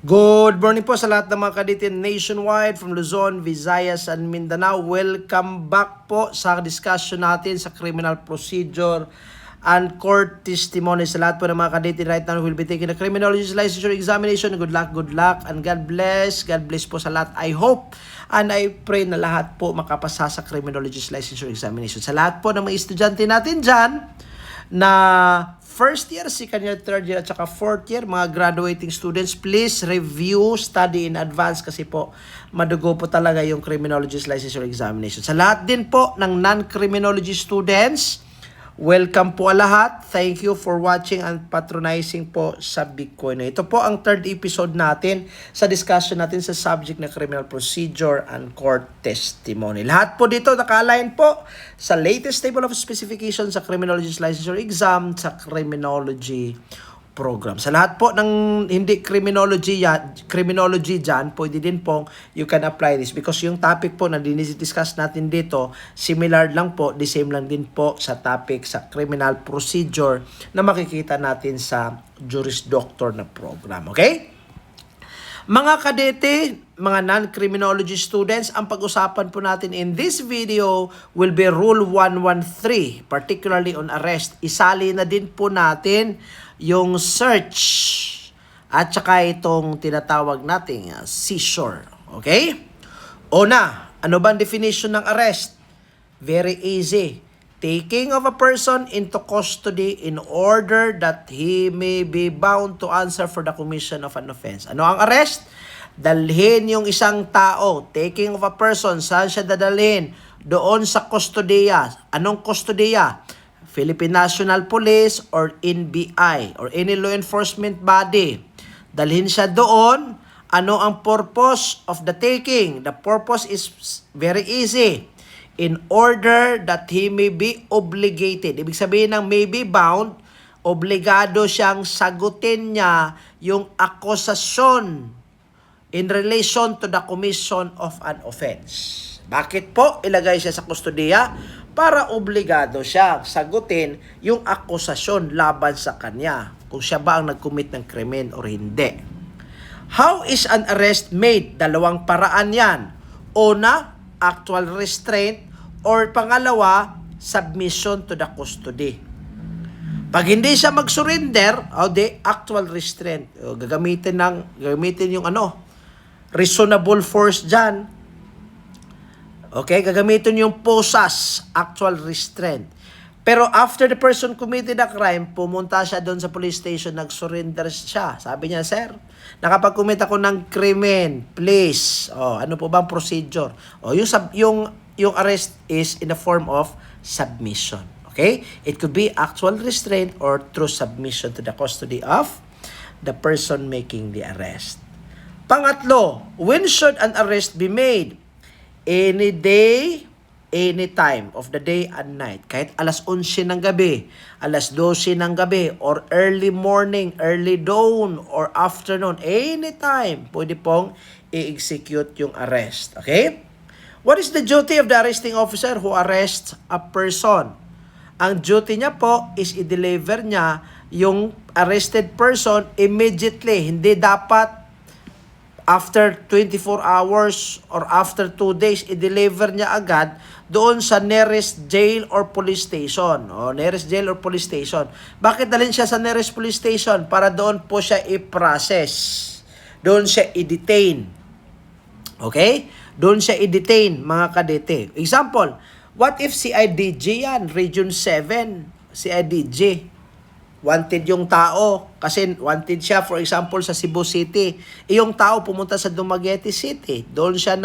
Good morning po sa lahat ng mga kaditin nationwide from Luzon, Visayas, and Mindanao. Welcome back po sa discussion natin sa criminal procedure and court testimony. Sa lahat po ng mga kaditin right now, we'll be taking the criminologist licensure examination. Good luck, and God bless. God bless po sa lahat. I hope and I pray na lahat po makapasa sa criminologist licensure examination. Sa lahat po ng mga estudyante natin dyan na first year, second year, third year, at saka fourth year, mga graduating students, please review, study in advance kasi po madugo po talaga yung criminologist licensure examination. Sa lahat din po ng non-criminology students, welcome po lahat. Thank you for watching and patronizing po sa Bitcoin. Ito po ang third episode natin sa discussion natin sa subject na criminal procedure and court testimony. Lahat po dito naka-align po sa latest table of specifications sa criminologist licensure exam sa criminology program. Sa lahat po ng hindi criminology dyan, pwede din pong you can apply this because yung topic po na discuss natin dito, similar lang po, the same lang din po sa topic sa criminal procedure na makikita natin sa Juris Doctor na program. Okay? Mga kadete, mga non-criminology students, ang pag-usapan po natin in this video will be Rule 113, particularly on arrest. Isali na din po natin yung search at saka itong tinatawag nating seizure. Okay? Una, ano ba ang definition ng arrest? Very easy. Taking of a person into custody in order that he may be bound to answer for the commission of an offense. Ano ang arrest? Dalhin yung isang tao. Taking of a person, saan siya dadalhin? Doon sa kustodiya. Anong kustodiya? Philippine National Police or NBI or any law enforcement body. Dalhin siya doon. Ano ang purpose of the taking? The purpose is very easy. In order that he may be obligated. Ibig sabihin ng may be bound, obligado siyang sagutin niya yung akusasyon in relation to the commission of an offense. Bakit po ilagay siya sa kustodiya? Para obligado siya sagutin yung akusasyon laban sa kanya. Kung siya ba ang nag-commit ng krimen o hindi. How is an arrest made? Dalawang paraan yan. Una, actual restraint, or pangalawa, submission to the custody. Pag hindi siya mag-surrender, the actual restraint. Gagamitin yung reasonable force dyan. Okay, gagamitin yung POSAS, actual restraint. Pero after the person committed a crime, pumunta siya doon sa police station, nag-surrender siya. Sabi niya, sir, nakapag-commit ako ng krimen, please. Ano po bang procedure? Yung arrest is in the form of submission. Okay? It could be actual restraint or through submission to the custody of the person making the arrest. Pangatlo, when should an arrest be made? Any day, any time of the day and night. Kahit alas 11 ng gabi, alas 12 ng gabi, or early morning, early dawn, or afternoon, anytime, pwede pong i-execute yung arrest. Okay? What is the duty of the arresting officer who arrests a person? Ang duty niya po is i-deliver niya yung arrested person immediately. Hindi dapat after 24 hours or after 2 days, i-deliver niya agad doon sa nearest jail or police station. Nearest jail or police station. Bakit dalhin siya sa nearest police station? Para doon po siya i-process. Doon siya i-detain. Okay? Doon siya i-detain, mga kadete. Example, what if CIDG yan? Region 7, CIDG. Wanted yung tao kasi wanted siya for example sa Cebu City. Yung tao pumunta sa Dumaguete City. Doon siya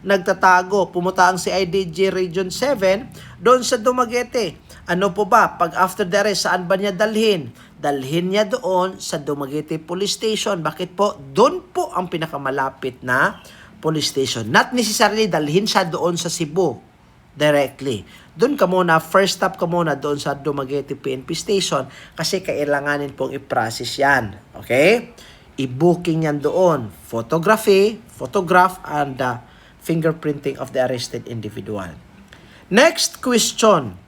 nagtatago. Pumunta ang CIDG Region 7 doon sa Dumaguete. Ano po ba? Pag after the arrest, saan ba niya dalhin? Dalhin niya doon sa Dumaguete Police Station. Bakit po? Doon po ang pinakamalapit na police station. Not necessarily dalhin siya doon sa Cebu directly. Doon ka muna, first stop ka muna doon sa Dumaguete PNP Station kasi kailanganin pong i-process yan. Okay? I-booking yan doon. Photograph, and fingerprinting of the arrested individual. Next question.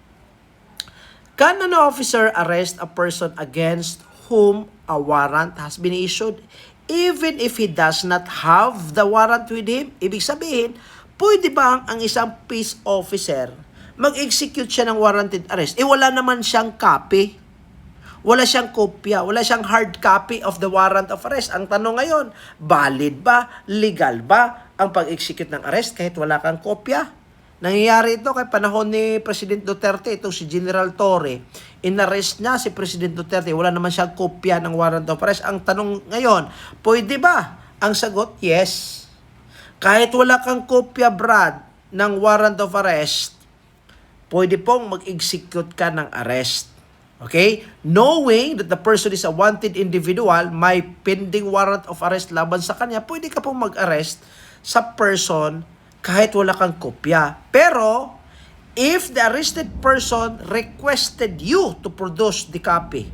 Can an officer arrest a person against whom a warrant has been issued. Even if he does not have the warrant with him, ibig sabihin, pwede ba ang isang peace officer mag-execute siya ng warranted arrest? Wala naman siyang copy. Wala siyang kopya. Wala siyang hard copy of the warrant of arrest. Ang tanong ngayon, valid ba? Legal ba ang pag-execute ng arrest kahit wala kang kopya? Nangyayari ito kay panahon ni President Duterte, itong si General Torre. Inarrest niya si President Duterte. Wala naman siyang kopya ng warrant of arrest. Ang tanong ngayon, pwede ba? Ang sagot, yes. Kahit wala kang kopya, Brad, ng warrant of arrest, pwede pong mag-execute ka ng arrest. Okay? Knowing that the person is a wanted individual, may pending warrant of arrest laban sa kanya, pwede ka pong mag-arrest sa person kahit wala kang kopya. Pero, if the arrested person requested you to produce the copy,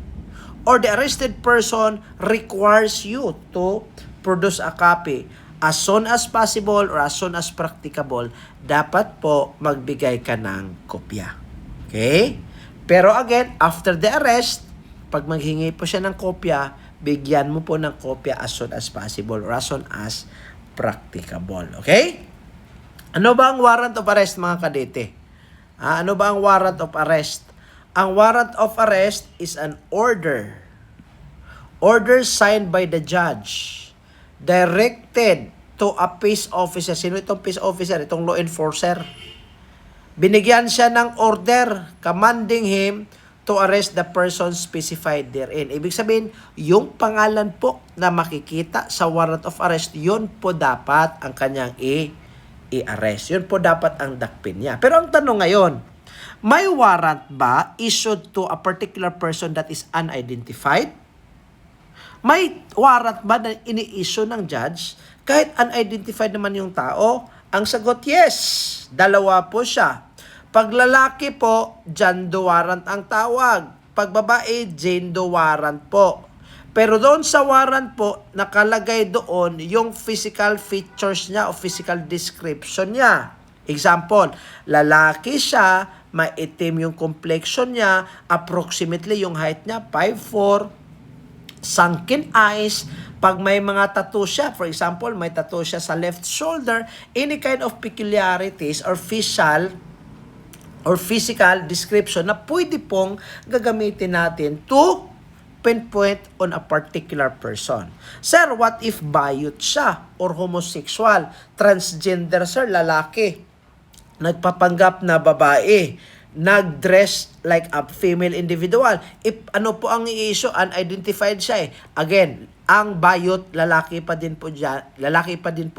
or the arrested person requires you to produce a copy, as soon as possible or as soon as practicable, dapat po magbigay ka ng kopya. Okay? Pero again, after the arrest, pag maghingi po siya ng kopya, bigyan mo po ng kopya as soon as possible or as soon as practicable. Okay? Ano ba ang warrant of arrest, mga kadete? Ano ba ang warrant of arrest? Ang warrant of arrest is an order. Order signed by the judge, directed to a peace officer. Sino itong peace officer? Itong law enforcer. Binigyan siya ng order commanding him to arrest the person specified therein. Ibig sabihin, yung pangalan po na makikita sa warrant of arrest, yun po dapat ang kanyang i-arrest. Yun po dapat ang dakpin niya. Pero ang tanong ngayon, may warrant ba issued to a particular person that is unidentified? May warrant ba na ini-issue ng judge kahit unidentified naman yung tao? Ang sagot, yes. Dalawa po siya. Pag lalaki po, John Doe warrant ang tawag. Pag babae, Jane Doe warrant po. Pero doon sa warrant po, nakalagay doon yung physical features niya o physical description niya. Example, lalaki siya, maitim yung complexion niya, approximately yung height niya, 5'4", sunken eyes. Pag may mga tattoo siya, for example, may tattoo siya sa left shoulder, any kind of peculiarities or physical description na pwede pong gagamitin natin to pinpoint on a particular person. Sir, what if bayot siya or homosexual, transgender, sir, lalaki, nagpapanggap na babae, nag-dress like a female individual? If ano po ang i-issue, unidentified siya eh. Again, ang bayot, lalaki pa din po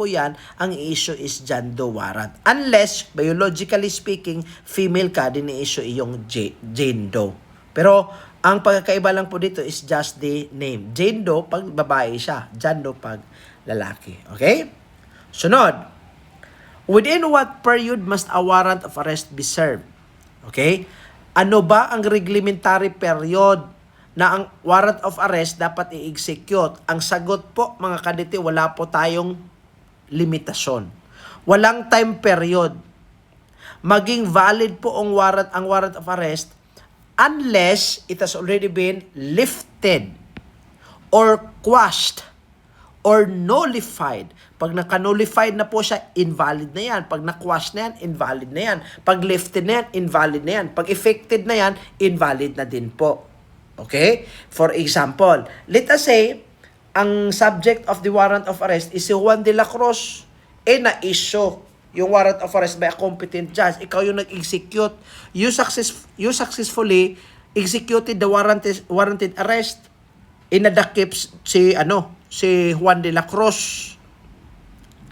yan, ang i-issue is John Doe warrant. Unless, biologically speaking, female ka, din i-issue yung Jane Doe. Pero, ang pagkakaiba lang po dito is just the name. Jane Doe pag babae siya, John Doe pag lalaki. Okay? Sunod. Within what period must a warrant of arrest be served? Okay? Ano ba ang reglementary period na ang warrant of arrest dapat i-execute? Ang sagot po, mga kadete, wala po tayong limitasyon. Walang time period. Maging valid po ang warrant of arrest unless it has already been lifted or quashed or nullified. Pag naka-nullified na po siya, invalid na yan. Pag na-quash na yan, invalid na yan. Pag lifted na yan, invalid na yan. Pag effected na yan, invalid na din po. Okay? For example, let us say, ang subject of the warrant of arrest is si Juan de la Cruz. Na-issue yung warrant of arrest by a competent judge. Ikaw yung nag-execute. You successfully executed the warranted arrest. Inadakip si Juan de la Cruz.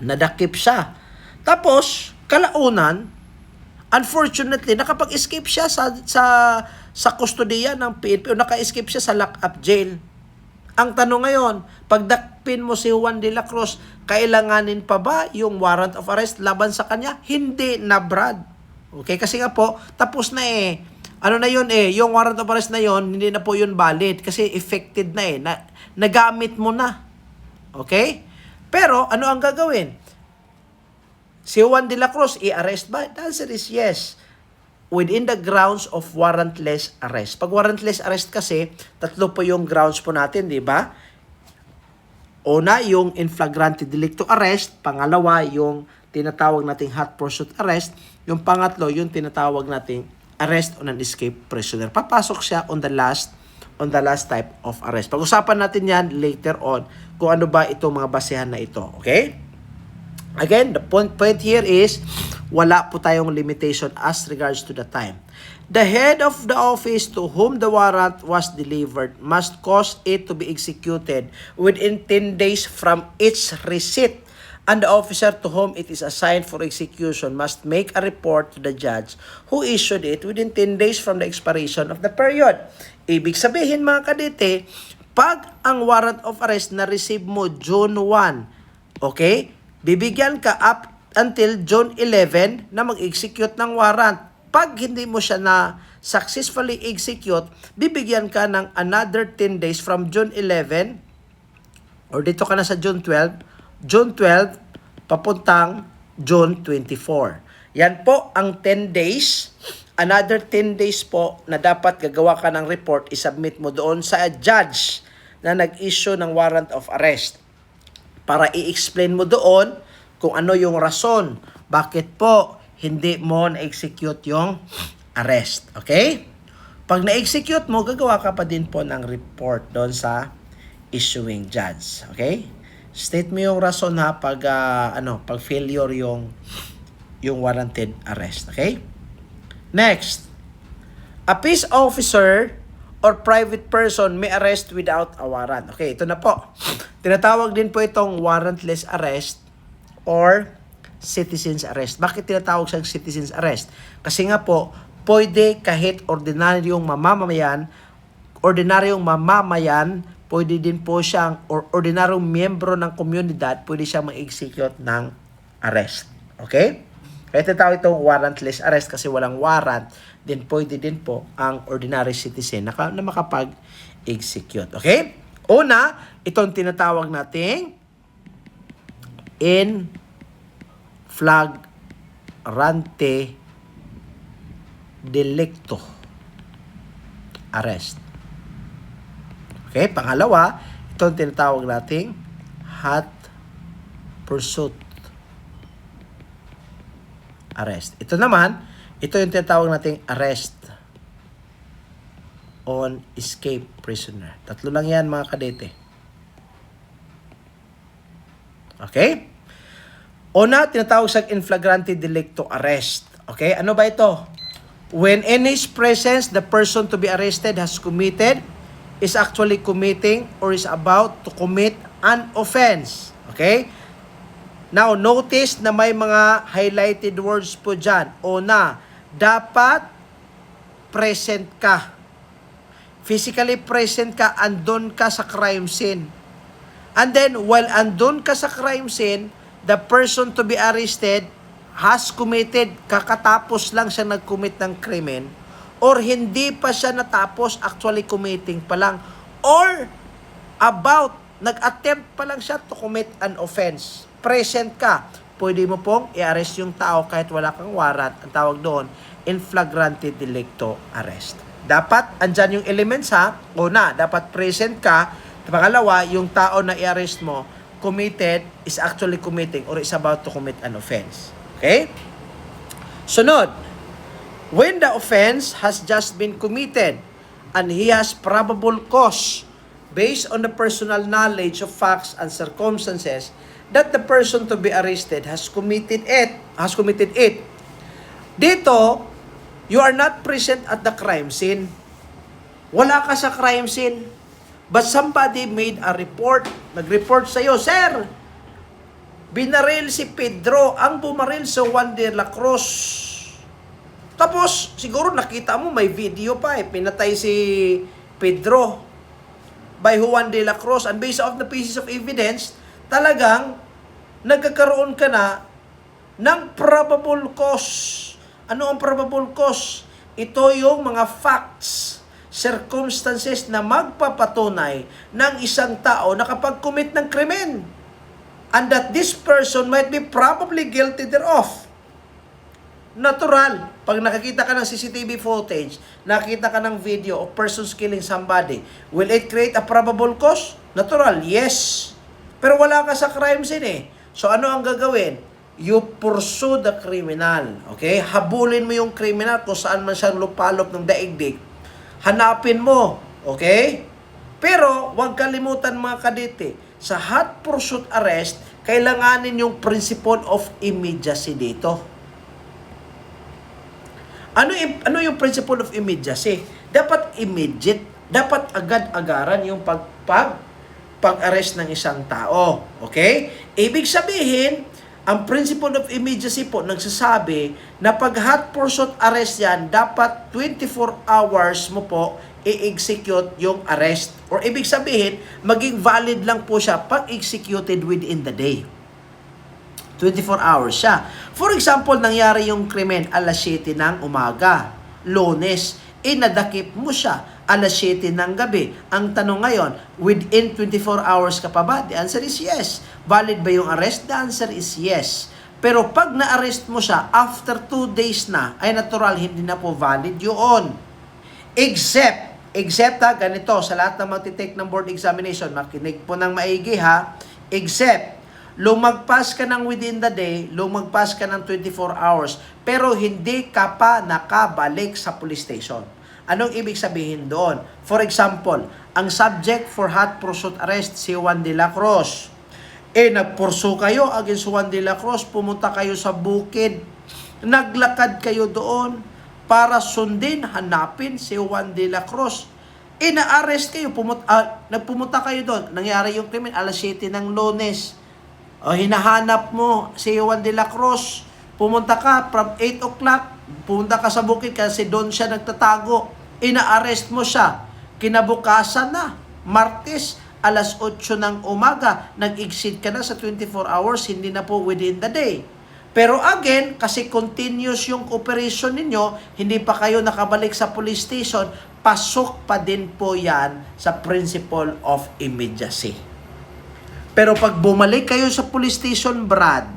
Nadakip siya. Tapos, kalaunan, unfortunately, nakapag-escape siya sa kustodiya ng PNP o naka-escape siya sa lock-up jail. Ang tanong ngayon, pagdakpin mo si Juan de la Cruz, kailanganin pa ba yung warrant of arrest laban sa kanya? Hindi na, Brad. Okay, kasi nga po, tapos na eh. Ano na yun eh, yung warrant of arrest na yun, hindi na po yun valid kasi effected na eh. Nagamit mo na. Okay? Pero, ano ang gagawin? Si Juan de la Cruz, i-arrest ba? The answer is yes. within the grounds of warrantless arrest. Pag warrantless arrest kasi, tatlo po yung grounds po natin, di ba? Una, yung in flagrante delicto arrest. Pangalawa, yung tinatawag nating hot pursuit arrest. Yung pangatlo, yung tinatawag nating arrest on an escaped prisoner. Papasok siya on the last type of arrest. Pag-usapan natin yan later on kung ano ba itong mga basehan na ito. Okay? Again, the point here is wala po tayong limitation as regards to the time. The head of the office to whom the warrant was delivered must cause it to be executed within 10 days from its receipt, and the officer to whom it is assigned for execution must make a report to the judge who issued it within 10 days from the expiration of the period. Ibig sabihin mga kadete, pag ang warrant of arrest na receive mo June 1, okay, bibigyan ka up until June 11 na mag-execute ng warrant. Pag hindi mo siya na successfully execute, bibigyan ka ng another 10 days from June 11 or dito ka na sa June 12 papuntang June 24. Yan po ang 10 days. Another 10 days po na dapat gagawa ka ng report, isubmit mo doon sa judge na nag-issue ng warrant of arrest para i-explain mo doon kung ano yung rason bakit po hindi mo na-execute yung arrest. Okay? Pag na-execute mo, gagawa ka pa din po ng report doon sa issuing judge. Okay? State mo yung rason ha pag failure yung warranted arrest. Okay? Next, a peace officer or private person may arrest without a warrant. Okay, ito na po. Tinatawag din po itong warrantless arrest or citizen's arrest. Bakit tinatawag siyang citizen's arrest? Kasi nga po, pwede kahit ordinaryong mamamayan, pwede din po siyang, or ordinaryong miyembro ng komunidad, pwede siyang ma-execute ng arrest. Okay? Kaya tinatawag itong warrantless arrest kasi walang warrant, then pwede din po ang ordinary citizen na makapag-execute. Okay? Una, itong tinatawag nating in flagrante delicto arrest. Okay? Pangalawa, itong tinatawag nating hot pursuit arrest. Ito naman, ito yung tinatawag nating arrest on escape prisoner. Tatlo lang yan mga kadete. Okay? Una, tinatawag sa in flagrante delicto arrest. Okay? Ano ba ito? When in his presence, the person to be arrested has committed, is actually committing, or is about to commit an offense. Okay? Now, notice na may mga highlighted words po dyan. Una, dapat present ka. Physically present ka, andun ka sa crime scene. And then, while andun ka sa crime scene, the person to be arrested has committed, kakatapos lang siya nag-commit ng krimen, or hindi pa siya natapos, actually committing pa lang, or about, nag-attempt pa lang siya to commit an offense. Present ka, pwede mo pong i-arrest yung tao kahit wala kang warrant. Ang tawag doon, in flagrante delicto arrest. Dapat, andyan yung elements ha. Una, dapat present ka. Pangalawa, yung tao na i-arrest mo, committed, is actually committing, or is about to commit an offense. Okay? Sunod, when the offense has just been committed, and he has probable cause, based on the personal knowledge of facts and circumstances, that the person to be arrested has committed it. Dito, you are not present at the crime scene. Wala ka sa crime scene. But somebody made a report. Nag-report sa'yo, Sir, binaril si Pedro. Ang bumaril sa Juan de la Cruz. Tapos, siguro nakita mo, may video pa pinatay si Pedro by Juan de la Cruz. And based on the pieces of evidence, talagang nagkakaroon ka na ng probable cause. Ano ang probable cause? Ito yung mga facts, circumstances na magpapatunay ng isang tao na kapag-commit ng krimen, and that this person might be probably guilty thereof. Natural. Pag nakakita ka ng CCTV footage, nakita ka ng video of persons killing somebody, will it create a probable cause? Natural, yes. Pero wala ka sa crime scene eh. So ano ang gagawin? You pursue the criminal. Okay? Habulin mo yung criminal kung saan man siyang lupalop ng daigdig. Hanapin mo. Okay? Pero huwag kalimutan mga kadete, sa hot pursuit arrest, kailanganin yung principle of immediacy dito. Ano yung principle of immediacy? Dapat immediate, dapat agad-agaran yung pag-arrest ng isang tao. Okay? Ibig sabihin, ang principle of immediacy po nagsasabi na pag hot pursuit arrest yan, dapat 24 hours mo po i-execute yung arrest. Or ibig sabihin, maging valid lang po siya pag executed within the day. 24 hours siya. For example, nangyari yung krimen alas 7 ng umaga, Lunes, nadakip mo siya alas 7 ng gabi. Ang tanong ngayon, within 24 hours ka pa ba? The answer is yes. Valid ba yung arrest? The answer is yes. Pero pag na-arrest mo siya, after 2 days na, ay natural, hindi na po valid yun. Except ha, ganito, sa lahat ng magtitake ng board examination, makinig po ng maigi ha, except, lumagpas ka ng within the day, lumagpas ka ng 24 hours, pero hindi ka pa nakabalik sa police station. Anong ibig sabihin doon? For example, ang subject for hot pursuit arrest, si Juan de la Cruz. Nagpursu kayo against Juan de la Cruz, pumunta kayo sa bukid, naglakad kayo doon para sundin, hanapin si Juan de la Cruz. Na-arrest kayo, nagpumunta kayo doon, nangyari yung krimen, alas 7 ng Lunes. Hinahanap mo si Juan de la Cruz, pumunta ka from 8 o'clock, pumunta ka sa bukid kasi doon siya nagtatago, ina-arrest mo siya, kinabukasan na, Martes, alas 8 ng umaga, nag-exceed ka na sa 24 hours, hindi na po within the day. Pero again, kasi continuous yung operation ninyo, hindi pa kayo nakabalik sa police station, pasok pa din po yan sa principle of immediacy. Pero pag bumalik kayo sa police station, Brad,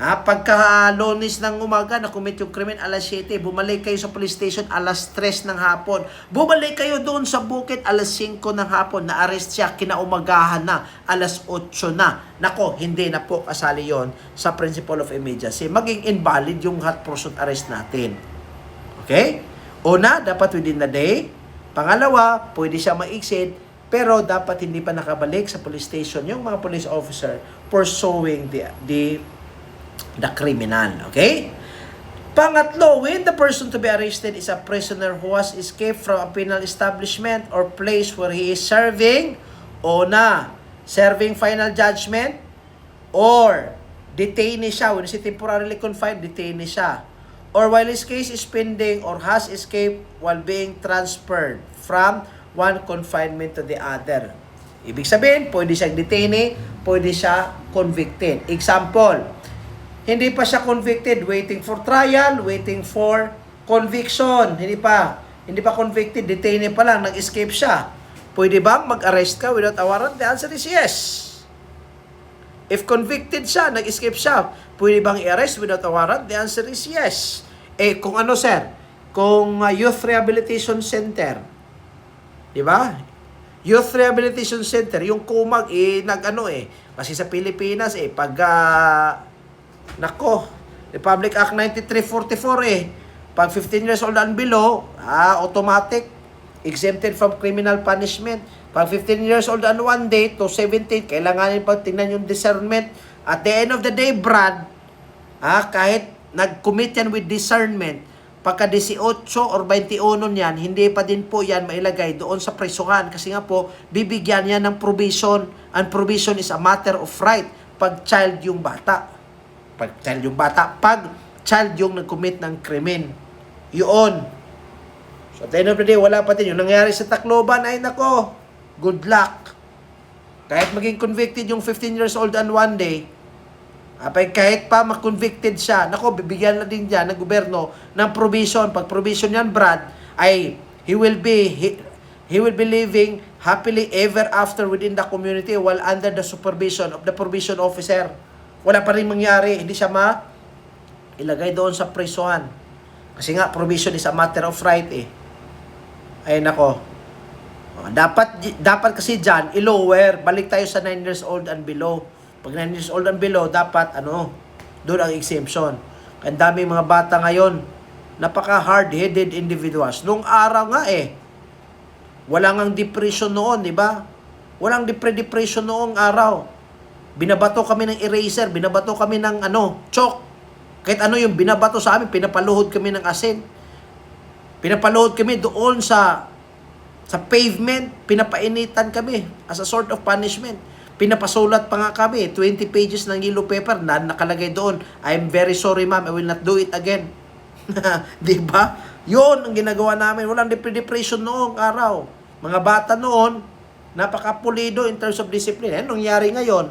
pagka Lunes ng umaga, na-commit yung krimen alas 7, bumalik kayo sa police station alas 3 ng hapon, bumalik kayo doon sa bukid alas 5 ng hapon, na-arrest siya, kinaumagahan na, alas 8 na. Nako, hindi na po kasali yon sa principle of immediacy. Maging invalid yung hot pursuit arrest natin. Okay? Una, dapat within the day. Pangalawa, pwede siya ma-exceed, pero dapat hindi pa nakabalik sa police station yung mga police officer pursuing the criminal. Okay? Pangatlo, when the person to be arrested is a prisoner who has escaped from a penal establishment or place where he is serving, serving final judgment, or detainee siya, when is temporarily confined, detainee siya, or while his case is pending or has escaped while being transferred from one confinement to the other. Ibig sabihin, pwede siyang detainee, pwede siya convicted. Example, hindi pa siya convicted, waiting for trial, waiting for conviction. Hindi pa convicted, detainee pa lang, nag-escape siya. Pwede bang mag-arrest ka without a warrant? The answer is yes. If convicted siya, nag-escape siya, pwede bang i-arrest without a warrant? The answer is yes. Kung ano sir? Kung Youth Rehabilitation Center, di ba? Youth Rehabilitation Center, yung kumag, kasi sa Pilipinas, Republic Act 9344, pag 15 years old and below, automatic, exempted from criminal punishment. Pag 15 years old and 1 day to 17, kailangan pag tingnan yung discernment. At the end of the day, Brad, kahit nag-commit yan with discernment, pagka 18 or 21 niyan, hindi pa din po yan mailagay doon sa prisuhan. Kasi nga po, bibigyan yan ng provision. And provision is a matter of right. Pag child yung bata. Pag child yung nag-commit ng krimen. Yun. So at the end of the day, wala pa din. Yung nangyari sa Tacloban, ay nako, good luck. Kahit maging convicted yung 15 years old and 1 day, kahit pa ma-convicted siya, nako, bibigyan na din dyan ng gobyerno ng provision. Pag provision yan, Brad, ay he will be living happily ever after within the community while under the supervision of the probation officer. Wala pa rin mangyari, hindi siya ilagay doon sa prisuhan. Kasi nga, provision is a matter of right eh. Ay nako. Dapat kasi dyan, i-lower. Balik tayo sa 9 years old and below. Pag 9 years old and below, dapat doon ang exemption. Ang daming mga bata ngayon, napaka hard-headed individuals. Nung araw nga walang ang depression noon, di ba? Walang depression noong araw. Binabato kami ng eraser, binabato kami ng chalk. Kahit yung binabato sa amin, pinapaluhod kami ng asin. Pinapaluhod kami doon sa pavement, pinapainitan kami as a sort of punishment. Pinapasulat pa nga kami, 20 pages ng yellow paper na nakalagay doon, I'm very sorry ma'am, I will not do it again. Di ba? Yun ang ginagawa namin. Walang depression noong araw. Mga bata noon, napakapulido in terms of discipline. Anong nangyari ngayon?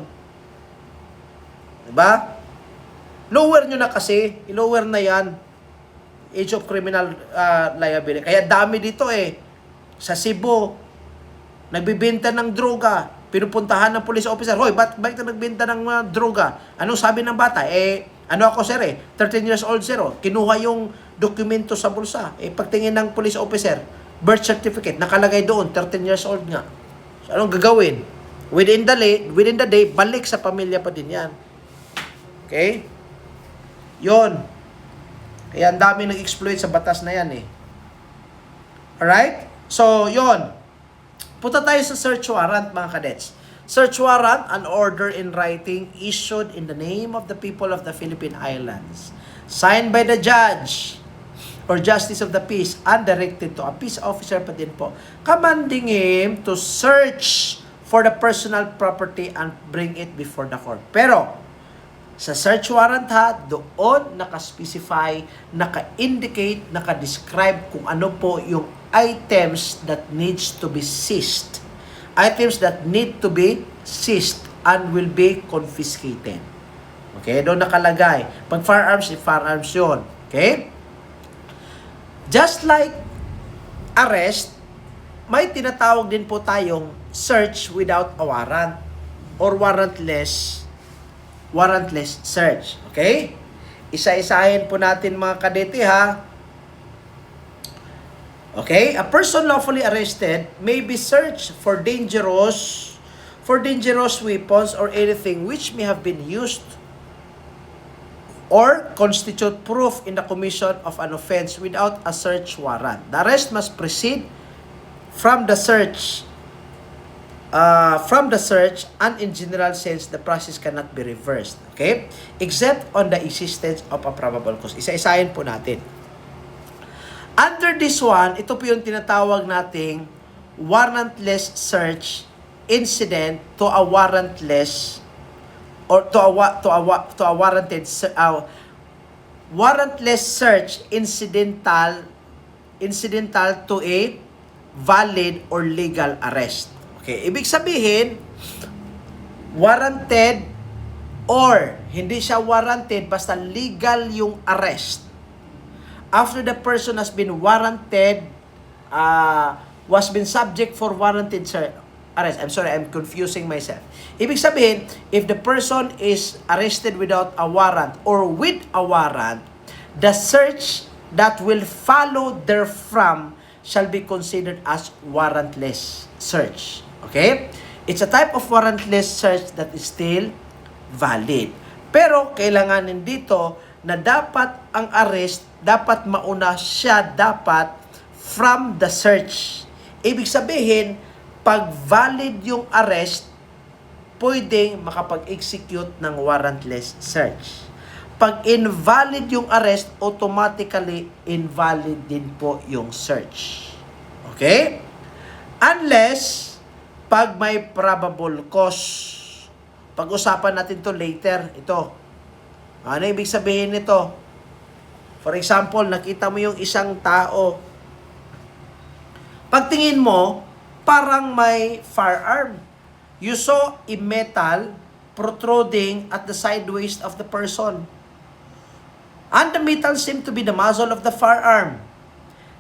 Di ba? Lower nyo na kasi. I-lower na yan. Age of criminal liability. Kaya dami dito sa Cebu, nagbibenta ng droga. Pinupuntahan ng police officer, hoy, bakit ka nagbenta ng droga? Anong sabi ng bata? Ako sir 13 years old sir. Kinuha yung dokumento sa bulsa. Pagtingin ng police officer, birth certificate, nakalagay doon, 13 years old nga. So, anong gagawin? Within the day, balik sa pamilya pa din yan. Okay? Yon. Kaya ang dami nag-exploit sa batas na yan Alright? So, yon. Punta tayo sa search warrant, mga kadets. Search warrant, an order in writing issued in the name of the people of the Philippine Islands, signed by the judge or justice of the peace and directed to a peace officer pa din po, commanding him to search for the personal property and bring it before the court. Pero, sa search warrant doon naka-specify, naka-indicate, naka-describe kung ano po yung items that needs to be seized. Items that need to be seized and will be confiscated. Okay? Doon nakalagay. Pag firearms, firearms yun. Okay? Just like arrest, may tinatawag din po tayong search without a warrant or warrantless search. Okay? Isa-isahin po natin mga kadete Okay? A person lawfully arrested may be searched for dangerous weapons or anything which may have been used or constitute proof in the commission of an offense without a search warrant. The arrest must proceed from the search and in general sense, the process cannot be reversed. Okay? Except on the existence of a probable cause. Isa-isahin po natin. Under this one, ito po yung tinatawag nating warrantless search incident to a warrantless or to a warrantless search incidental to a valid or legal arrest. Okay, ibig sabihin warranted or hindi siya warranted basta legal yung arrest. After the person has been warranted, was been subject for warranted arrest. I'm sorry, I'm confusing myself. Ibig sabihin, if the person is arrested without a warrant or with a warrant, the search that will follow therefrom shall be considered as warrantless search. Okay? It's a type of warrantless search that is still valid. Pero kailanganin dito na dapat ang arrest, dapat mauna siya from the search. Ibig sabihin, pag valid yung arrest, pwedeng makapag-execute ng warrantless search. Pag invalid yung arrest, automatically invalid din po yung search. Okay? Unless, pag may probable cause. Pag-usapan natin to later. Ito. Ano ibig sabihin nito? For example, nakita mo yung isang tao. Pagtingin mo, parang may firearm. You saw a metal protruding at the side waist of the person. And the metal seemed to be the muzzle of the firearm.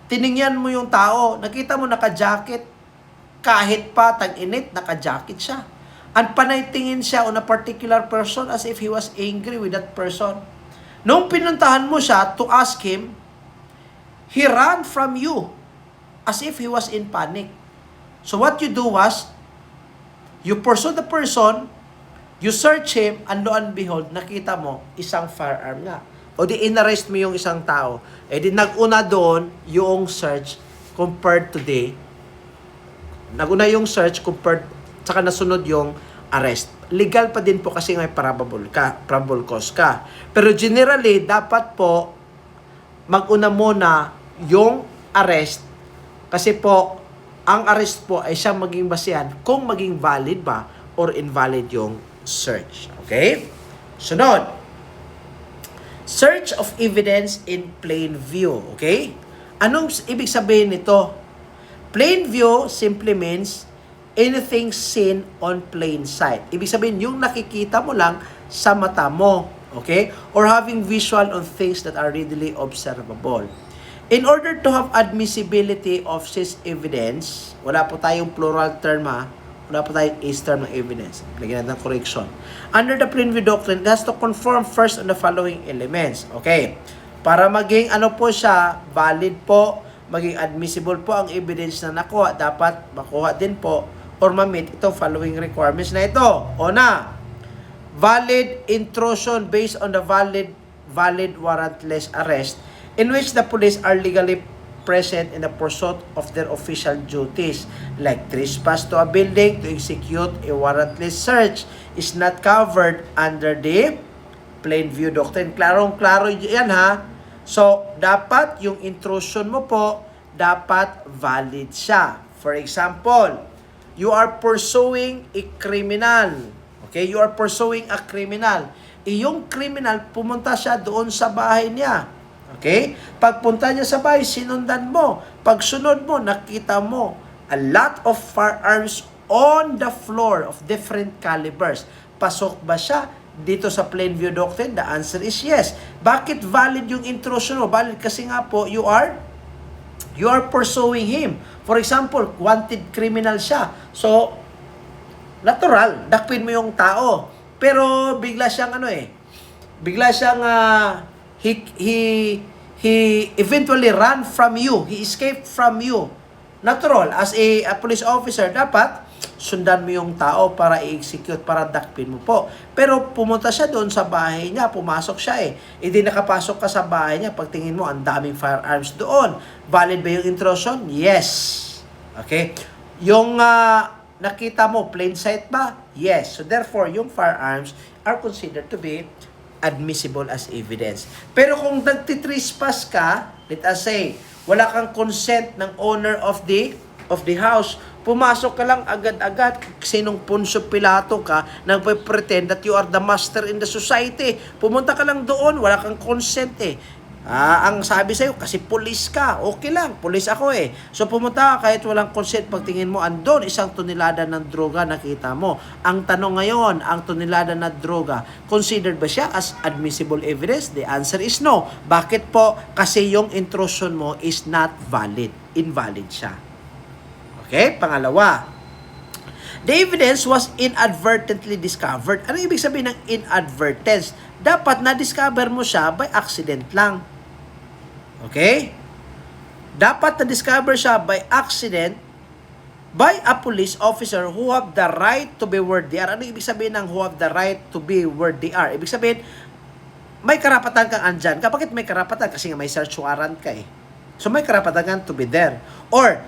Tiningnan mo yung tao, nakita mo naka-jacket. Kahit pa tag-init, naka-jacket siya. And panay tingin siya on a particular person as if he was angry with that person. Nung pinuntahan mo siya to ask him, he ran from you as if he was in panic. So what you do was, you pursue the person, you search him, and lo and behold, nakita mo, isang firearm nga. O di inarrest mo yung isang tao. Eh di nag-una doon yung search compared to nag-una yung search compared, saka nasunod yung arrest. Legal pa din po kasi may probable cause ka. Pero generally, dapat po mag-una muna yung arrest kasi po, ang arrest po ay siyang maging basehan kung maging valid ba or invalid yung search. Okay? Sunod. Search of evidence in plain view. Okay? Anong ibig sabihin nito? Plain view simply means anything seen on plain sight. Ibig sabihin, yung nakikita mo lang sa mata mo. Okay? Or having visual on things that are readily observable. In order to have admissibility of such evidence, wala po tayong plural term wala po tayong is term ng evidence. Lagyan natin ng correction. Under the plain view doctrine, it has to conform first on the following elements. Okay. Para maging po siya, valid po, maging admissible po ang evidence na nakuha, dapat makuha din po or ma-meet itong following requirements na ito. Una, valid intrusion based on the valid warrantless arrest in which the police are legally present in the pursuit of their official duties, like trespass to a building to execute a warrantless search is not covered under the plain view doctrine. Klarong-klaro yan ha. So, dapat yung intrusion mo po, dapat valid siya. For example, you are pursuing a criminal. Okay, you are pursuing a criminal. Yung criminal, pumunta siya doon sa bahay niya. Okay? Pagpunta niya sa bahay, sinundan mo. Pagsunod mo, nakita mo a lot of firearms on the floor of different calibers. Pasok ba siya dito sa plain view doctrine? The answer is yes. Bakit valid yung intrusion mo? Valid kasi nga po, you are pursuing him. For example, wanted criminal siya. So, natural, dakpin mo yung tao. Pero bigla siyang he eventually ran from you. He escaped from you. Natural, as a police officer, dapat sundan mo yung tao para i-execute, para dakpin mo po. Pero pumunta siya doon sa bahay niya, pumasok siya Hindi nakapasok ka sa bahay niya, pagtingin mo, ang daming firearms doon. Valid ba yung intrusion? Yes. Okay? Yung nakita mo, plain sight ba? Yes. So therefore, yung firearms are considered to be admissible as evidence. Pero kung nagtitrespass ka, let us say, wala kang consent ng owner of the house, pumasok ka lang agad-agad, sinong Poncio Pilato ka, nagpe-pretend that you are the master in the society. Pumunta ka lang doon, wala kang consent ang sabi sa'yo, kasi pulis ka, okay lang, pulis ako So pumunta ka kahit walang consent, pagtingin mo, andon, 1 tonelada ng droga nakita mo. Ang tanong ngayon, ang tonelada na droga, considered ba siya as admissible evidence? The answer is no. Bakit po? Kasi yung intrusion mo is not valid. Invalid siya. Okay? Pangalawa, the evidence was inadvertently discovered. Ano ibig sabihin ng inadvertence? Dapat na-discover mo siya by accident lang. Okay? Dapat na-discover siya by accident by a police officer who have the right to be where they are. Ano ibig sabihin ng who have the right to be where they are? Ibig sabihin, may karapatan kang andyan. Bakit may karapatan? Kasi nga may search warrant ka So may karapatan kang to be there. Or,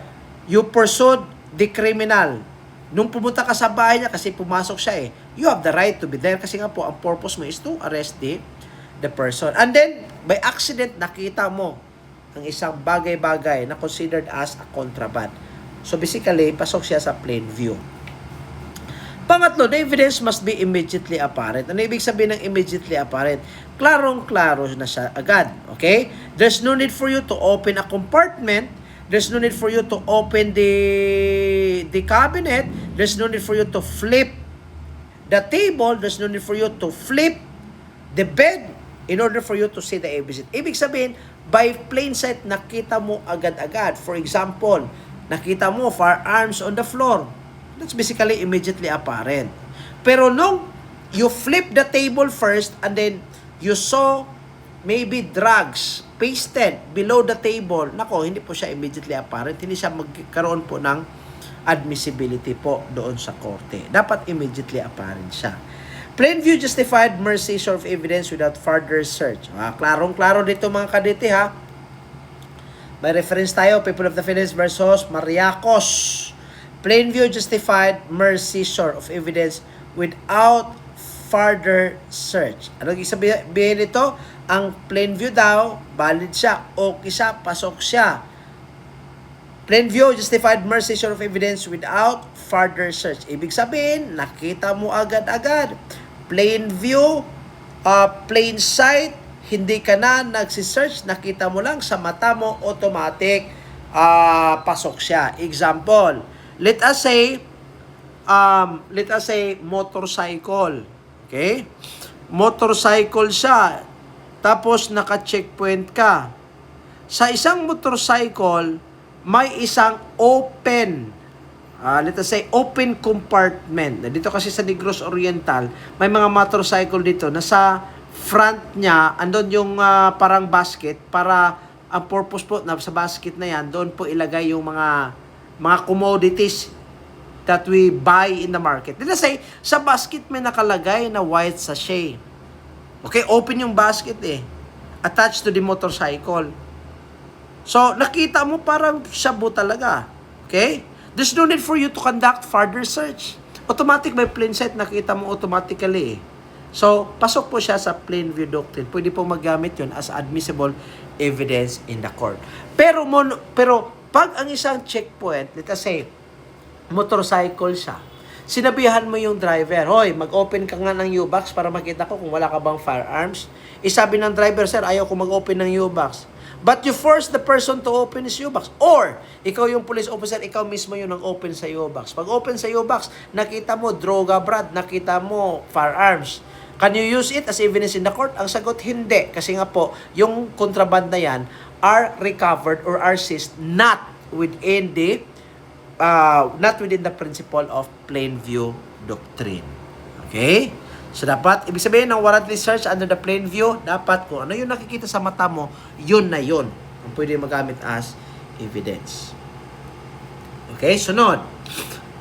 you pursued the criminal. Nung pumunta ka sa bahay niya kasi pumasok siya you have the right to be there kasi nga po ang purpose mo is to arrest the person. And then, by accident, nakita mo ang isang bagay-bagay na considered as a contraband. So basically, pasok siya sa plain view. Pangatlo, the evidence must be immediately apparent. Ano ibig sabihin ng immediately apparent? Klarong-klaro na siya agad. Okay? There's no need for you to open a compartment. There's no need for you to open the cabinet. There's no need for you to flip the table. There's no need for you to flip the bed in order for you to see the evidence. Ibig sabihin, by plain sight, nakita mo agad-agad. For example, nakita mo firearms on the floor. That's basically immediately apparent. Pero nung you flip the table first and then you saw maybe drugs pasted below the table, nako, hindi po siya immediately apparent, hindi siya magkaroon po ng admissibility po doon sa korte. Dapat immediately apparent siya. Plain view justified mere seizure of evidence without further search. Klarong-klaro dito mga kadete ha. May reference tayo, People of the Philippines versus Mariacos. Plain view justified mere seizure of evidence without further search. Ano sabihin nito? Ang plain view daw, valid siya, okay siya, pasok siya. Plain view justified mere seizure of evidence without further search. Ibig sabihin, nakita mo agad-agad. Plain view, plain sight, hindi ka na nagsisearch, nakita mo lang sa mata mo, automatic, pasok siya. Example, let us say motorcycle. Okay? Motorcycle siya. Tapos naka-checkpoint ka. Sa isang motorcycle, may isang open, let us say open compartment. Dito kasi sa Negros Oriental, may mga motorcycle dito na sa front niya, andun yung parang basket para ang purpose po na sa basket na yan, doon po ilagay yung mga commodities that we buy in the market. Let's say, sa basket may nakalagay na white sachet. Okay, open yung basket attached to the motorcycle. So, nakita mo parang shabu talaga. Okay? There's no need for you to conduct further search. Automatic by plain sight, nakita mo automatically. So, pasok po siya sa plain view doctrine. Pwede po magamit yun as admissible evidence in the court. Pero pag ang isang checkpoint, let us say, motorcycle siya, sinabihan mo yung driver, hoy, mag-open ka nga ng U-box para makita ko kung wala ka bang firearms. Isabi ng driver, sir, ayaw ko mag-open ng U-box. But you force the person to open his U-box. Or, ikaw yung police officer, ikaw mismo yung nag-open sa U-box. Pag open sa U-box, nakita mo droga, brad, nakita mo firearms. Can you use it as evidence in the court? Ang sagot, hindi. Kasi nga po, yung kontraband na yan are recovered or are seized not within the principle of plain view doctrine. Okay? So, dapat, ibig sabihin ng warrantless search under the plain view, dapat kung ano yung nakikita sa mata mo, yun na yun ang pwede magamit as evidence. Okay? Sunod.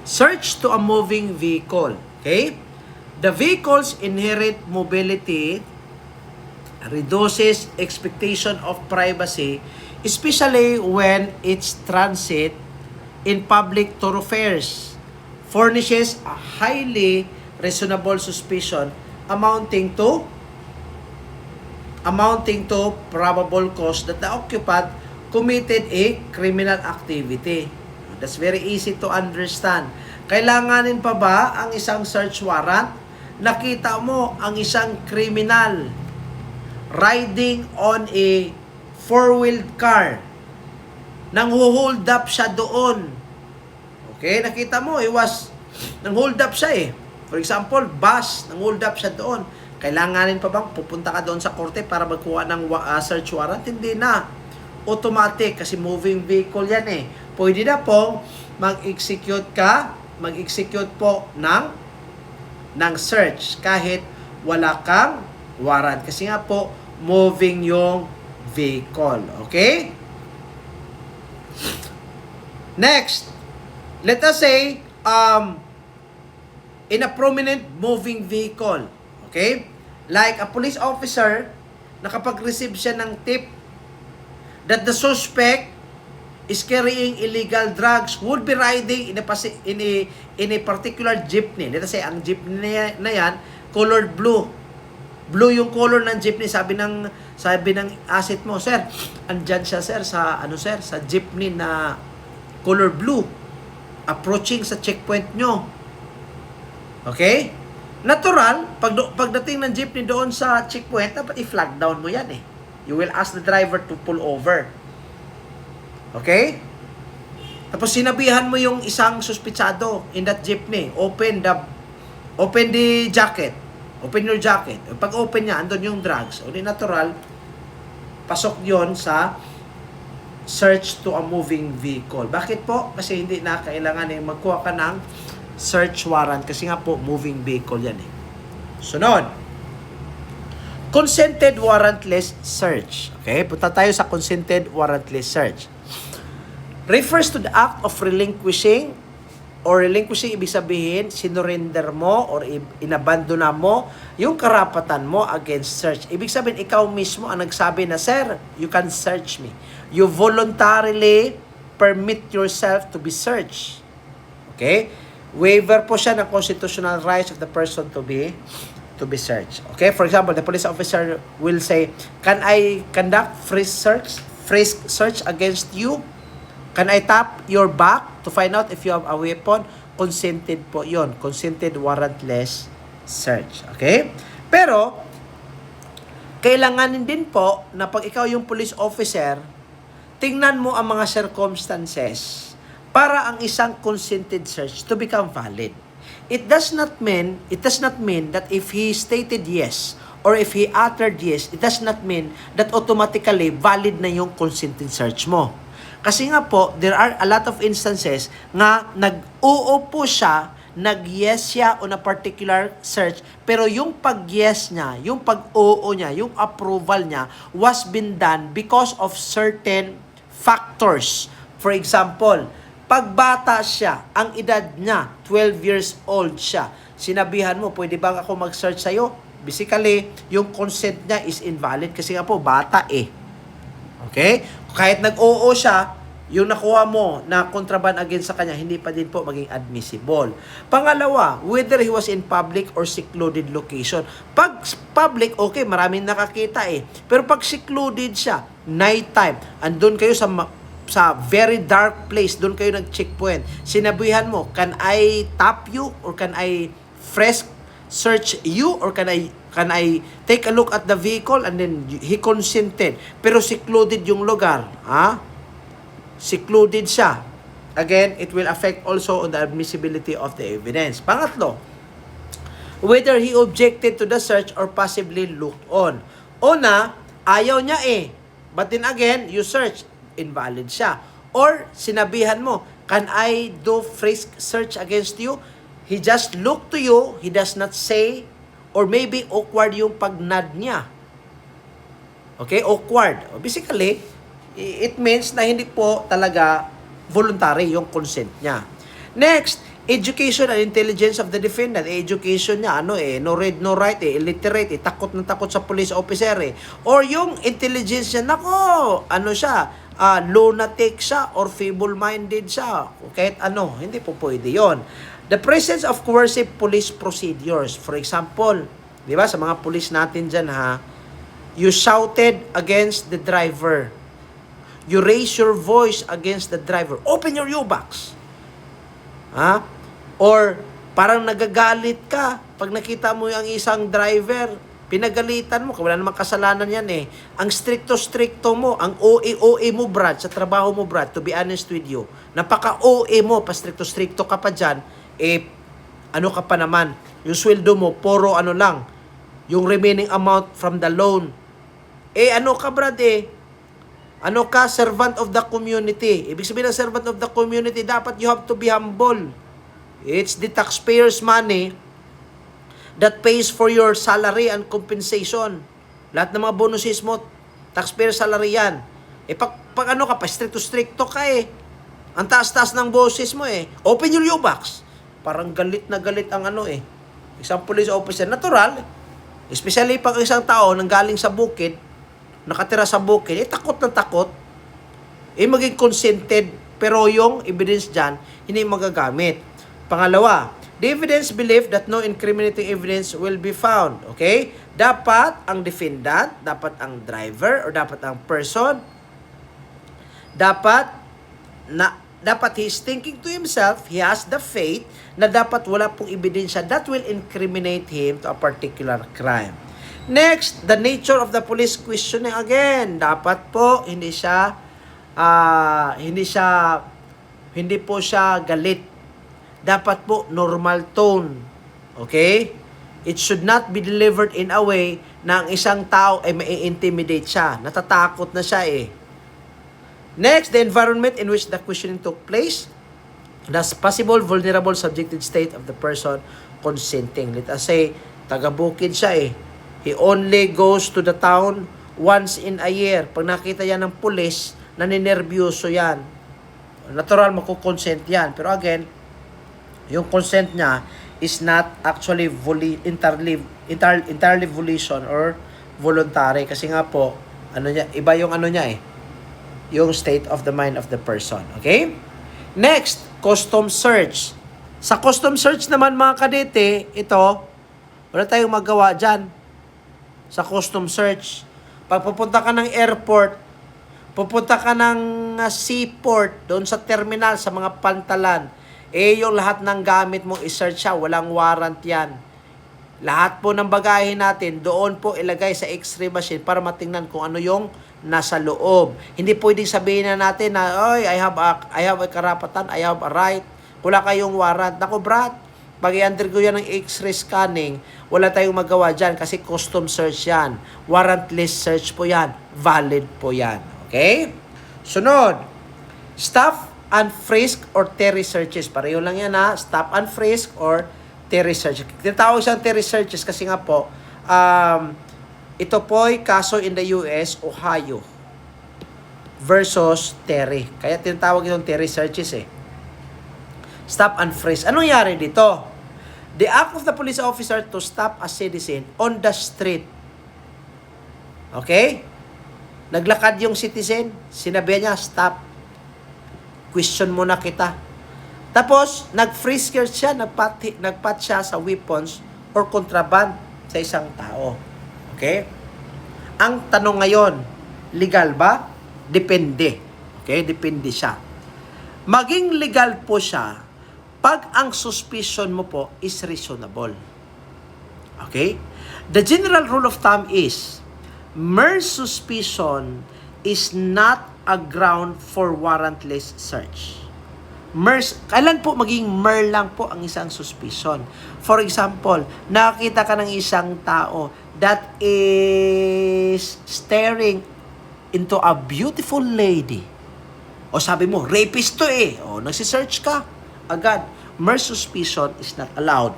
Search to a moving vehicle. Okay? The vehicle's inherent mobility reduces expectation of privacy, especially when its transit in public thoroughfares, furnishes a highly reasonable suspicion amounting to probable cause that the occupant committed a criminal activity. That's very easy to understand. Kailanganin pa ba ang isang search warrant? Nakita mo ang isang criminal riding on a four-wheeled car. Nang-hold up siya doon. Okay, nakita mo, nang-hold up siya For example, bus, nang-hold up siya doon. Kailanganin pa bang pupunta ka doon sa korte para magkuha ng search warrant? Hindi na. Automatic, kasi moving vehicle yan Pwede na pong mag-execute po ng search kahit wala kang warrant. Kasi nga po, moving yung vehicle. Okay? Next, let us say, in a prominent moving vehicle, okay? Like a police officer, nakapag-receive siya ng tip that the suspect is carrying illegal drugs, would be riding in a particular jeepney. Let us say, ang jeepney na yan, colored blue. Blue yung color ng jeepney. Sabi ng asset mo, sir, andyan siya, sir, sa jeepney na color blue, approaching sa checkpoint nyo. Okay? Natural, pagdating ng jeepney doon sa checkpoint, dapat i-flag down mo yan You will ask the driver to pull over. Okay? Tapos sinabihan mo yung isang suspitsado in that jeepney, open the jacket. Open your jacket. Pag open niya, andun yung drugs. O di natural, pasok yon sa search to a moving vehicle. Bakit po? Kasi hindi na kailangan magkuha ka ng search warrant kasi nga po moving vehicle yan Sunod. Consented warrantless search. Okay, punta tayo sa consented warrantless search. Refers to the act of relinquishing or relinquishing, ibig sabihin, sinurrender mo or inabandona mo yung karapatan mo against search. Ibig sabihin, ikaw mismo ang nagsabi na, "Sir, you can search me." You voluntarily permit yourself to be searched. Okay? Waiver po siya ng constitutional rights of the person to be searched. Okay? For example, the police officer will say, "Can I conduct frisk search against you? Can I tap your back to find out if you have a weapon?" Consented po yon. Consented warrantless search. Okay? Pero, kailanganin din po na pag ikaw yung police officer, tingnan mo ang mga circumstances para ang isang consented search to become valid. It does not mean that if he stated yes or if he uttered yes, it does not mean that automatically valid na yung consented search mo. Kasi nga po, there are a lot of instances nga nag-oo po siya, nag-yes siya on a particular search, pero yung pag-yes niya, yung pag-oo niya, yung approval niya was been done because of certain factors. For example, pagbata siya, ang edad niya, 12 years old siya, sinabihan mo, "Pwede ba ako mag-search sa'yo?" Basically, yung consent niya is invalid kasi nga po, bata eh. Okay? Kahit nag-oo siya, yung nakuha mo na kontraband against sa kanya, hindi pa din po maging admissible. Pangalawa, whether he was in public or secluded location. Pag public, okay, maraming nakakita eh. Pero pag secluded siya, nighttime, andun kayo sa very dark place, doon kayo nag-checkpoint. Sinabihan mo, "Can I tap you or can I frisk search you or can I take a look at the vehicle?" And then he consented. Pero secluded yung lugar. Secluded siya. Again, it will affect also on the admissibility of the evidence. Pangatlo, whether he objected to the search or passively looked on. Una, ayaw niya eh. But then again, you search, invalid siya. Or sinabihan mo, "Can I do frisk search against you?" He just looked to you, he does not say, or maybe awkward yung pag-nod niya. Okay, awkward. Basically, it means na hindi po talaga voluntary yung consent niya. Next, education and intelligence of the defendant. Education niya, no read, no write, illiterate, takot na takot sa police officer Or yung intelligence niya, siya, lunatic siya or feeble-minded siya. Kahit hindi po pwede yon. The presence of coercive police procedures. For example, di ba, sa mga police natin dyan you shouted against the driver. You raise your voice against the driver. Open your U-box. Or parang nagagalit ka pag nakita mo yung isang driver, pinagalitan mo, wala namang kasalanan yan eh. Ang stricto-stricto mo, ang OA mo, Brad, sa trabaho mo, Brad, to be honest with you, napaka-OA mo, pa stricto-stricto ka pa dyan, ka pa naman, yung sweldo mo, puro lang, yung remaining amount from the loan. Ka, Brad, ka, servant of the community. Ibig sabihin ng servant of the community, dapat you have to be humble. It's the taxpayers' money that pays for your salary and compensation. Lahat ng mga bonuses mo, taxpayer salary yan. Pag ka pa, stricto ka Ang taas-taas ng boses mo Open your U-box. Parang galit na galit ang isang police officer. Natural. Especially pag isang tao nanggaling sa bukid, nakatira sa bukid, takot na takot. Maging consented, pero yung evidence dyan, hindi magagamit. Pangalawa, the evidence believe that no incriminating evidence will be found. Okay? Dapat ang defendant, dapat ang driver, or dapat ang person, dapat he's thinking to himself, he has the faith na dapat wala pong ebidensya that will incriminate him to a particular crime. Next, the nature of the police questioning again. Dapat po hindi po siya galit. Dapat po normal tone. Okay? It should not be delivered in a way na ang isang tao ay mai-intimidate siya. Natatakot na siya Next, the environment in which the questioning took place. The possible vulnerable subjective state of the person consenting. Let us say, taga-bukid siya He only goes to the town once in a year. Pag nakita yan ng pulis, naninervyuso yan. Natural, magkukonsent yan. Pero again, yung consent niya is not actually entirely volition or voluntary. Kasi nga po, iba yung yung state of the mind of the person. Okay? Next, custom search. Sa custom search naman mga kadete, ito, wala tayong magawa dyan. Sa custom search. Pag pupunta ka ng airport, pupunta ka ng seaport, doon sa terminal, sa mga pantalan, yung lahat ng gamit mo i-search siya, walang warrant yan. Lahat po ng bagahe natin, doon po ilagay sa x-ray machine para matingnan kung ano yung nasa loob. Hindi pwedeng sabihin na natin na, I have a karapatan, I have a right. Wala kayong warrant. Naku, Brad, pag i-undergo yan ng x-ray scanning, wala tayong magawa dyan kasi custom search yan. Warrantless search po yan. Valid po yan. Okay? Sunod, stop and frisk or Terry searches. Pareho lang yan ha. Stop and frisk or Terry searches. Tinatawag siyang Terry searches kasi nga po, ito po ay kaso in the US, Ohio versus Terry. Kaya tinatawag itong Terry searches eh. Stop and frisk. Anong nangyari dito? The act of the police officer to stop a citizen on the street. Okay? Naglakad yung citizen, sinabi niya, stop. Question muna kita. Tapos, nag-frisk siya, nagpat siya sa weapons or contraband sa isang tao. Okay? Ang tanong ngayon, legal ba? Depende. Okay? Depende siya. Maging legal po siya pag ang suspicion mo po is reasonable. Okay? The general rule of thumb is, mere suspicion is not a ground for warrantless search. Kailan po maging mere lang po ang isang suspicion? For example, nakakita ka ng isang tao that is staring into a beautiful lady. O sabi mo, rapist to eh. O nagsisearch ka. Agad, mere suspicion is not allowed.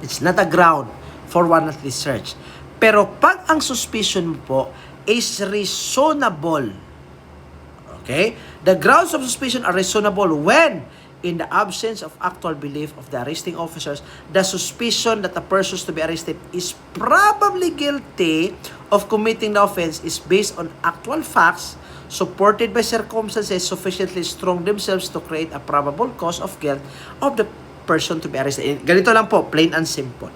It's not a ground for warrantless search. Pero pag ang suspicion mo po is reasonable, okay? The grounds of suspicion are reasonable when, in the absence of actual belief of the arresting officers, the suspicion that the person to be arrested is probably guilty of committing the offense is based on actual facts supported by circumstances sufficiently strong themselves to create a probable cause of guilt of the person to be arrested. Ganito lang po, plain and simple.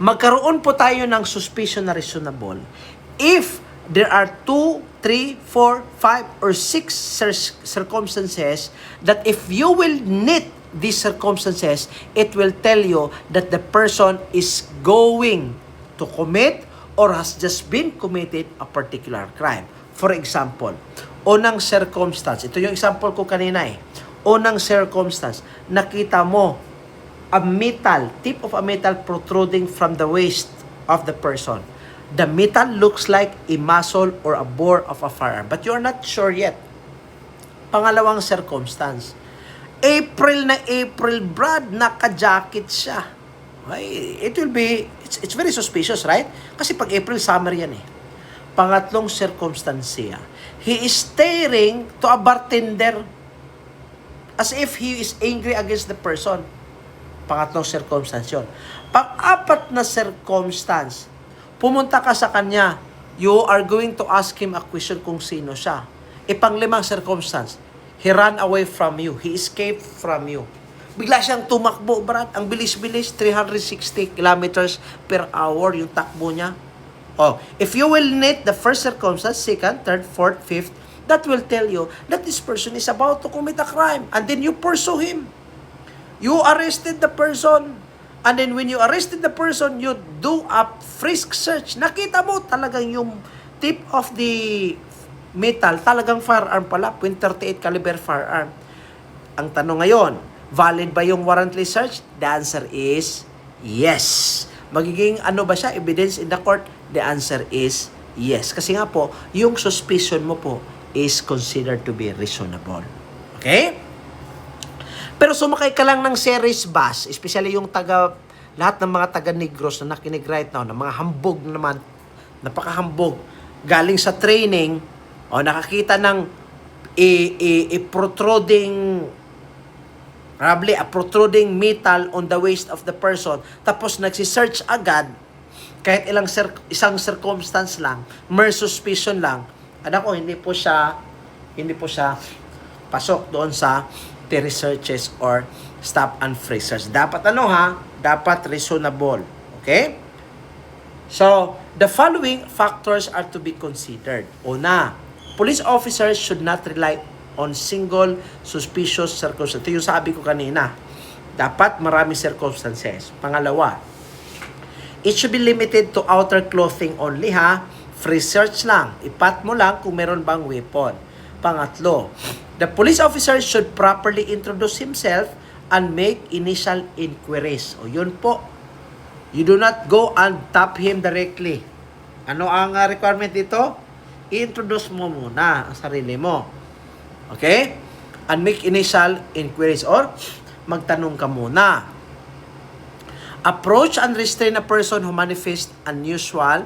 Magkaroon po tayo ng suspicion na reasonable if there are 2, 3, 4, 5, or 6 circumstances that if you will knit these circumstances, it will tell you that the person is going to commit or has just been committed a particular crime. For example, unang circumstance, ito yung example ko kanina eh. Unang circumstance, nakita mo tip of a metal protruding from the waist of the person. The metal looks like a muzzle or a bore of a firearm, but you're not sure yet. Pangalawang circumstance, April, Brad, naka-jacket siya. Okay, it's very suspicious, right? Kasi pag April, summer yan eh. Pangatlong circumstance, he is staring to a bartender as if he is angry against the person. Pangatlong circumstance yun. Pang-apat na circumstance, pumunta ka sa kanya, you are going to ask him a question kung sino siya. Panglimang circumstance, he ran away from you. He escaped from you. Bigla siyang tumakbo, Brad. Ang bilis-bilis, 360 kilometers per hour yung takbo niya. Oh, if you will knit the first circumstance, second, third, fourth, fifth, that will tell you that this person is about to commit a crime. And then you pursue him. You arrested the person. And then when you arrested the person, you do a frisk search. Nakita mo talagang yung tip of the metal, talagang firearm pala, .38 caliber firearm. Ang tanong ngayon, valid ba yung warrantless search? The answer is yes. Magiging ano ba siya, evidence in the court? The answer is yes. Kasi nga po, yung suspicion mo po is considered to be reasonable. Okay? Pero sumakay ka lang ng series bus, especially yung taga lahat ng mga taga-Negros na nakinig right now, ng mga hambog na naman, napakahambog, galing sa training, o nakakita ng probably a protruding metal on the waist of the person, tapos nagsisearch agad, kahit isang circumstance lang, mere suspicion lang, ko, hindi po siya pasok doon sa Terry searches or stop and frisk search. Dapat dapat reasonable. Okay? So, the following factors are to be considered. Una, police officers should not rely on single suspicious circumstances. Ito yung sabi ko kanina. Dapat maraming circumstances. Pangalawa, it should be limited to outer clothing only Free search lang. Ipat mo lang kung meron bang weapon. Pangatlo, the police officer should properly introduce himself and make initial inquiries. O yun po. You do not go and tap him directly. Ano ang requirement dito? I-introduce mo muna ang sarili mo. Okay? And make initial inquiries or magtanong ka muna. Approach and restrain a person who manifests unusual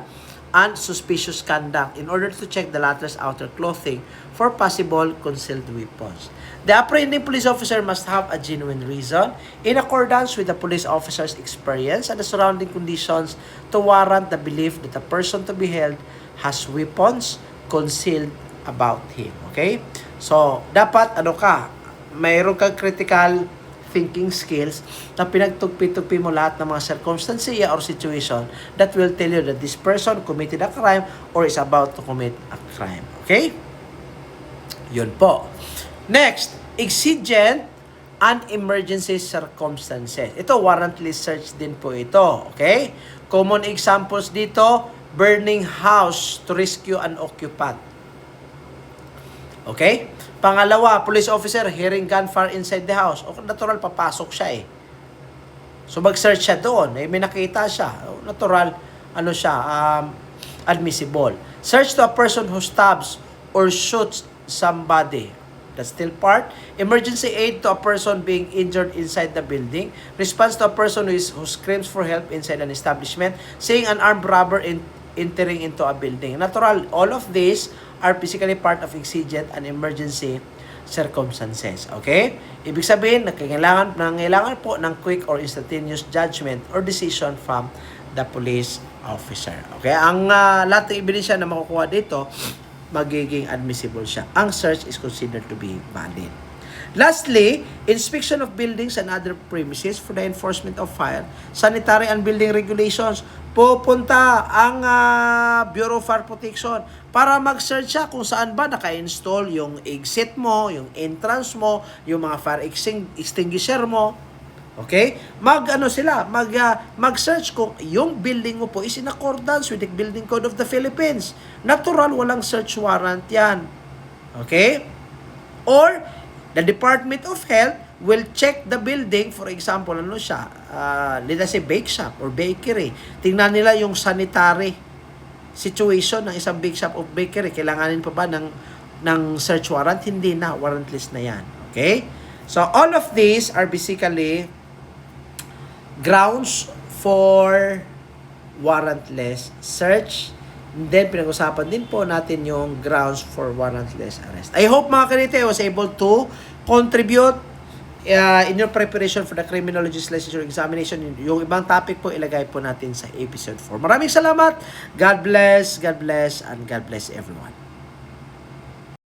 and suspicious conduct in order to check the latter's outer clothing for possible concealed weapons. The apprehending police officer must have a genuine reason in accordance with the police officer's experience and the surrounding conditions to warrant the belief that the person to be held has weapons concealed about him. Okay? So, dapat mayroon kang critical thinking skills na pinagtugpi-tugpi mo lahat ng mga circumstances or situation that will tell you that this person committed a crime or is about to commit a crime. Okay? Yun po. Next, exigent and emergency circumstances. Ito, warrantless search din po ito. Okay? Common examples dito, burning house to rescue an occupant. Okay? Pangalawa, police officer hearing gunfire inside the house. O natural, papasok siya So mag-search siya doon. May nakita siya. Natural, admissible. Search to a person who stabs or shoots somebody. That's still part. Emergency aid to a person being injured inside the building. Response to a person who screams for help inside an establishment. Seeing an armed robber entering into a building. Natural, all of these are physically part of exigent and emergency circumstances. Okay? Ibig sabihin, nangailangan po ng quick or instantaneous judgment or decision from the police officer. Okay? Ang lahat ng ebidensya na makukuha dito, magiging admissible siya. Ang search is considered to be valid. Lastly, inspection of buildings and other premises for the enforcement of fire, sanitary and building regulations. Pupunta ang Bureau of Fire Protection para mag-search siya kung saan ba naka-install yung exit mo, yung entrance mo, yung mga fire extinguisher mo. Okay? Mag-search kung yung building mo po is in accordance with the Building Code of the Philippines. Natural, walang search warrant yan. Okay? Or, the Department of Health will check the building, for example, let us say bake shop or bakery. Tingnan nila yung sanitary situation ng isang bake shop o bakery. Kailanganin pa ba ng search warrant? Hindi na, warrantless na yan. Okay? So, all of these are basically grounds for warrantless search. And then, pinag-usapan din po natin yung grounds for warrantless arrest. I hope mga kanite, I was able to contribute in your preparation for the criminal legislation examination. Yung ibang topic po, ilagay po natin sa episode 4. Maraming salamat. God bless, and God bless everyone.